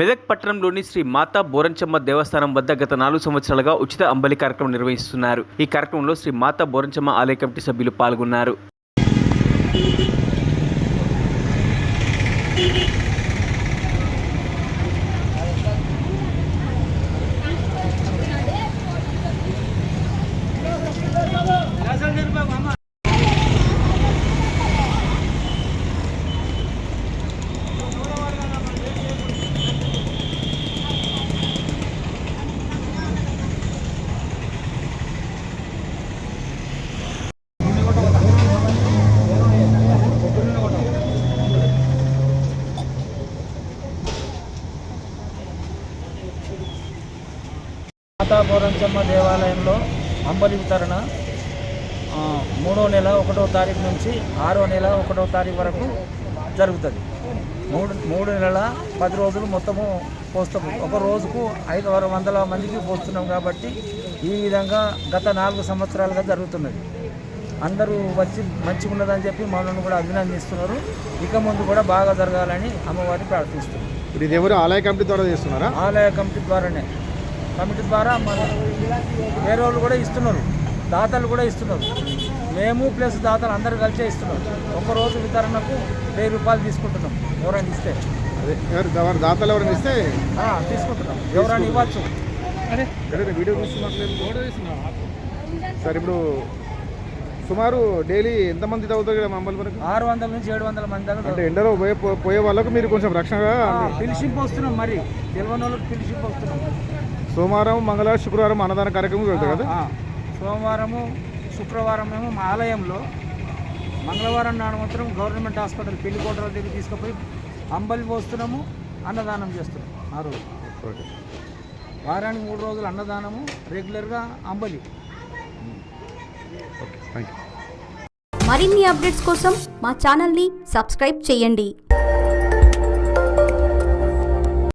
మెదక్ పట్టణంలోని శ్రీ మాతా బోరంచమ్మ దేవస్థానం వద్ద గత 4 సంవత్సరాలుగా ఉచిత అంబలి కార్యక్రమం నిర్వహిస్తున్నారు. ఈ కార్యక్రమంలో శ్రీ మాతా బోరంచమ్మ ఆలయ కమిటీ సభ్యులు పాల్గొన్నారు. మాతా బోరంచమ్మ దేవాలయంలో అంబలి వితరణ 3వ నెల 1వ తారీఖు నుంచి 6వ నెల 1వ తారీఖు వరకు జరుగుతుంది. మూడు నెలల 10 రోజులు మొత్తము పోస్తాము. ఒక రోజుకు 500 మందికి పోస్తున్నాం కాబట్టి ఈ విధంగా గత 4 సంవత్సరాలుగా జరుగుతున్నది. అందరూ వచ్చి మంచిగా ఉన్నదని చెప్పి మనల్ని కూడా అభినందిస్తున్నారు. ఇక ముందు కూడా బాగా జరగాలని అమ్మవారిని ప్రార్థిస్తున్నారు. ఇది ఎవరు ఆలయ కమిటీ ద్వారా చేస్తున్నారా? ఆలయ కమిటీ ద్వారానే. కమిటీ ద్వారా మన వేరే వాళ్ళు కూడా ఇస్తున్నారు, దాతలు కూడా ఇస్తున్నారు. మేము ప్లస్ దాతలు అందరూ కలిసే ఇస్తున్నారు. ఒకరోజు వితరణకు 1000 రూపాయలు తీసుకుంటున్నాం. ఎవరైనా ఇస్తే దాతలు ఎవరైనా ఇస్తే తీసుకుంటున్నాం. ఎవరైనా ఇవ్వచ్చు. వీడియో సార్, ఇప్పుడు సుమారు డైలీ ఎంతమంది తాగుతారు కదా అంబలి వరకు? 600 నుంచి 700 మంది దాకా. అంటే ఎండలో పోయే వాళ్ళకు మీరు కొంచెం రక్షణగా పిలిచింపు వస్తున్నాం. మరి తెలియని వాళ్ళకి పిలిచింపు వస్తున్నాం. సోమవారం, మంగళవారం, శుక్రవారం అన్నదాన కార్యక్రమం వెళ్తాయి కదా? సోమవారము, శుక్రవారం మేము మా ఆలయంలో, మంగళవారం నాడు మాత్రం గవర్నమెంట్ హాస్పిటల్ పెళ్లికోటల దగ్గర తీసుకుపోయి అంబలి పోస్తున్నాము, అన్నదానం చేస్తున్నాం. ఆ రోజు వారానికి 3 రోజులు అన్నదానము, రెగ్యులర్గా అంబలి. మరిన్ని అప్డేట్స్ కోసం మా ఛానల్ని సబ్స్క్రైబ్ చేయండి.